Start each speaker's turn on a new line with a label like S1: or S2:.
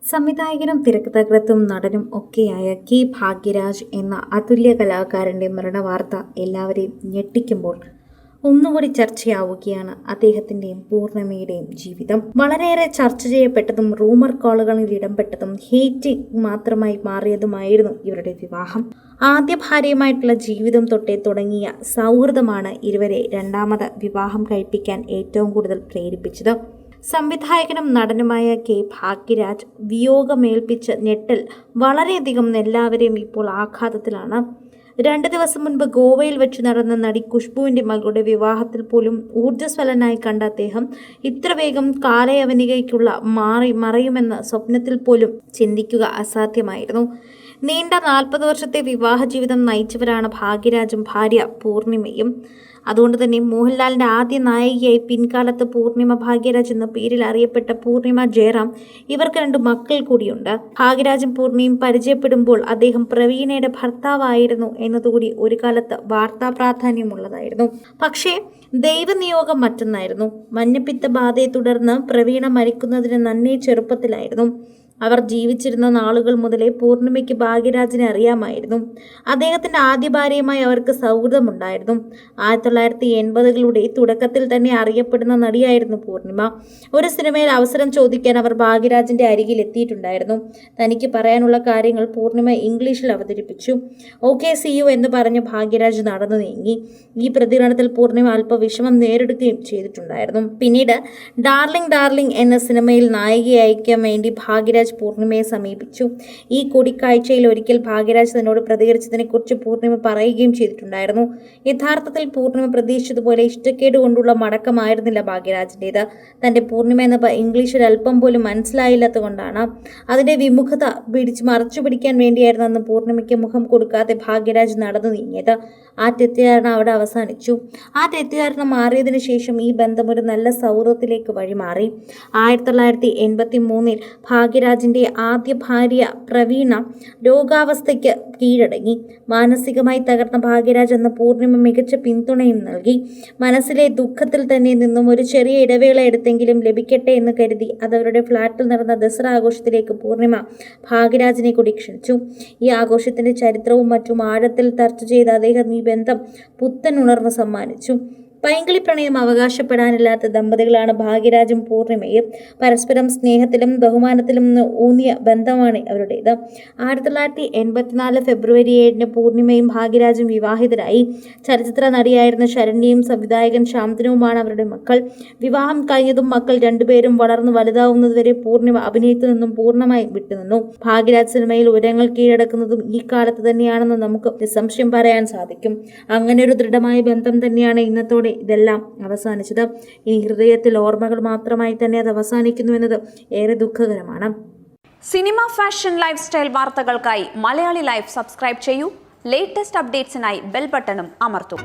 S1: സംവിധായകനും തിരക്കഥാകൃത്തും നടനും ഒക്കെയായ കെ ഭാഗ്യരാജ് എന്ന അതുല്യ കലാകാരൻ്റെ മരണവാർത്ത എല്ലാവരെയും ഞെട്ടിക്കുമ്പോൾ ഒന്നുകൂടി ചർച്ചയാവുകയാണ് അദ്ദേഹത്തിൻ്റെയും പൂർണിമയുടെയും ജീവിതം. വളരെയേറെ ചർച്ച ചെയ്യപ്പെട്ടതും റൂമർ കോളുകളിൽ ഇടംപെട്ടതും ഹേറ്റിംഗ് മാത്രമായി മാറിയതുമായിരുന്നു ഇവരുടെ വിവാഹം. ആദ്യ ഭാര്യയുമായിട്ടുള്ള ജീവിതം തൊട്ടേ തുടങ്ങിയ സൗഹൃദമാണ് ഇരുവരെ രണ്ടാമത് വിവാഹം കഴിപ്പിക്കാൻ ഏറ്റവും കൂടുതൽ പ്രേരിപ്പിച്ചത്. സംവിധായകനും നടനുമായ കെ ഭാഗ്യരാജ് വിയോഗമേൽപ്പിച്ച ഞെട്ടൽ വളരെയധികം എല്ലാവരെയും ഇപ്പോൾ ആഘാതത്തിലാണ്. 2 ദിവസം മുൻപ് ഗോവയിൽ വെച്ച് നടന്ന നടി ഖുഷ്ബുവിൻ്റെ മകളുടെ വിവാഹത്തിൽ പോലും ഊർജ്ജസ്വലനായി കണ്ട അദ്ദേഹം ഇത്ര വേഗം കാലയവനികയ്ക്കുള്ള മറയുമെന്ന് സ്വപ്നത്തിൽ പോലും ചിന്തിക്കുക അസാധ്യമായിരുന്നു. നീണ്ട 40 വർഷത്തെ വിവാഹ ജീവിതം നയിച്ചവരാണ് ഭാഗ്യരാജും ഭാര്യ പൂർണിമയും. അതുകൊണ്ട് തന്നെ മോഹൻലാലിൻ്റെ ആദ്യ നായികയായി പിൻകാലത്ത് പൂർണിമ ഭാഗ്യരാജ് എന്ന പേരിൽ അറിയപ്പെട്ട പൂർണിമ ജയറാം ഇവർക്ക് 2 മക്കൾ കൂടിയുണ്ട്. ഭാഗ്യരാജും പൂർണിമയും പരിചയപ്പെടുമ്പോൾ അദ്ദേഹം പ്രവീണയുടെ ഭർത്താവായിരുന്നു എന്നതുകൂടി ഒരു കാലത്ത് വാർത്താ പ്രാധാന്യമുള്ളതായിരുന്നു. പക്ഷേ ദൈവനിയോഗം മറ്റൊന്നായിരുന്നു. മഞ്ഞപ്പിത്ത ബാധയെ തുടർന്ന് പ്രവീണ മരിക്കുന്നതിന് നന്നേ ചെറുപ്പത്തിലായിരുന്നു. അവർ ജീവിച്ചിരുന്ന നാളുകൾ മുതലേ പൂർണിമയ്ക്ക് ഭാഗ്യരാജിനെ അറിയാമായിരുന്നു. അദ്ദേഹത്തിൻ്റെ ആദ്യ ഭാര്യയുമായി അവർക്ക് സൗഹൃദമുണ്ടായിരുന്നു. 1980കളുടെ തുടക്കത്തിൽ തന്നെ അറിയപ്പെടുന്ന നടിയായിരുന്നു പൂർണിമ. ഒരു സിനിമയിൽ അവസരം ചോദിക്കാൻ അവർ ഭാഗ്യരാജിൻ്റെ അരികിൽ എത്തിയിട്ടുണ്ടായിരുന്നു. തനിക്ക് പറയാനുള്ള കാര്യങ്ങൾ പൂർണിമ ഇംഗ്ലീഷിൽ അവതരിപ്പിച്ചു. ഓക്കെ സി യു എന്ന് പറഞ്ഞ് ഭാഗ്യരാജ് നടന്നു നീങ്ങി. ഈ പ്രതികരണത്തിൽ പൂർണിമ അല്പ വിഷമം നേരിടുകയും ചെയ്തിട്ടുണ്ടായിരുന്നു. പിന്നീട് ഡാർലിംഗ് എന്ന സിനിമയിൽ നായികയായിരിക്കാൻ വേണ്ടി ഭാഗ്യരാജ് പൂർണിമയെ സമീപിച്ചു. ഈ കൂടിക്കാഴ്ചയിൽ ഒരിക്കൽ ഭാഗ്യരാജ് തന്നോട് പ്രതികരിച്ചതിനെക്കുറിച്ച് പൂർണിമ പറയുകയും ചെയ്തിട്ടുണ്ടായിരുന്നു. യഥാർത്ഥത്തിൽ പൂർണിമ പ്രതീക്ഷിച്ചതുപോലെ ഇഷ്ടക്കേട് കൊണ്ടുള്ള മടക്കമായിരുന്നില്ല ഭാഗ്യരാജിൻ്റേത്. തൻ്റെ പൂർണിമ എന്ന ഇംഗ്ലീഷിൽ അല്പം പോലും മനസ്സിലായില്ലാത്തതുകൊണ്ടാണ്. അതിൻ്റെ വിമുഖത മറച്ചു പിടിക്കാൻ വേണ്ടിയായിരുന്നു അന്ന് പൂർണിമയ്ക്ക് മുഖം കൊടുക്കാതെ ഭാഗ്യരാജ് നടന്നു നീങ്ങിയത്. ആ തെറ്റിദ്ധാരണ അവിടെ അവസാനിച്ചു. ആ തെറ്റിദ്ധാരണ മാറിയതിനു ശേഷം ഈ ബന്ധം ഒരു നല്ല സൗഹൃദത്തിലേക്ക് വഴിമാറി. 1983 ഭാഗ്യരാജിൻ്റെ ആദ്യ ഭാര്യ പ്രവീണ രോഗാവസ്ഥയ്ക്ക് കീഴടങ്ങി. മാനസികമായി തകർന്ന ഭാഗ്യരാജ് എന്ന പൂർണിമ മികച്ച പിന്തുണയും നൽകി. മനസ്സിലെ ദുഃഖത്തിൽ തന്നെ നിന്നും ഒരു ചെറിയ ഇടവേള എടുത്തെങ്കിലും ലഭിക്കട്ടെ എന്ന് കരുതി അതവരുടെ ഫ്ലാറ്റിൽ നടന്ന ദസറ ആഘോഷത്തിലേക്ക് പൂർണിമ ഭാഗ്യരാജിനെ കൂടി ക്ഷണിച്ചു. ഈ ആഘോഷത്തിൻ്റെ ചരിത്രവും മറ്റും ആഴത്തിൽ ചർച്ച ചെയ്ത അദ്ദേഹം ഈ ബന്ധം പുത്തൻ ഉണർവ് സമ്മാനിച്ചു. പൈങ്കിളി പ്രണയം അവകാശപ്പെടാനില്ലാത്ത ദമ്പതികളാണ് ഭാഗ്യരാജും പൂർണിമയും. പരസ്പരം സ്നേഹത്തിലും ബഹുമാനത്തിലും ഊന്നിയ ബന്ധമാണ് അവരുടേത്. 1984 ഫെബ്രുവരി 7 പൂർണിമയും ഭാഗ്യരാജും വിവാഹിതരായി. ചലച്ചിത്ര നടിയായിരുന്ന ശരണ്യയും സംവിധായകൻ ശാന്തനുവുമാണ് അവരുടെ മക്കൾ. വിവാഹം കഴിഞ്ഞതും മക്കൾ രണ്ടുപേരും വളർന്നു വലുതാവുന്നതുവരെ പൂർണിമ അഭിനയത്തിൽ നിന്നും പൂർണ്ണമായി വിട്ടുനിന്നു. ഭാഗ്യരാജ് സിനിമയിൽ ഉയരങ്ങൾ കീഴടക്കുന്നതും ഈ കാലത്ത് തന്നെയാണെന്ന് നമുക്ക് നിസ്സംശയം പറയാൻ സാധിക്കും. അങ്ങനെ ഒരു ദൃഢമായ ബന്ധം തന്നെയാണ് ഇന്നത്തോടെ ഇതെല്ലാം അവസാനിച്ചത്. ഇനി ഹൃദയത്തിൽ ഓർമ്മകൾ മാത്രമായി തന്നെ അത് അവസാനിക്കുന്നു എന്നത് ഏറെ ദുഃഖകരമാണ്.
S2: സിനിമ, ഫാഷൻ, ലൈഫ് സ്റ്റൈൽ വാർത്തകൾക്കായി മലയാളി ലൈഫ് സബ്സ്ക്രൈബ് ചെയ്യൂ. ലേറ്റസ്റ്റ് അപ്ഡേറ്റ്സിനായി ബെൽ ബട്ടണും അമർത്തൂ.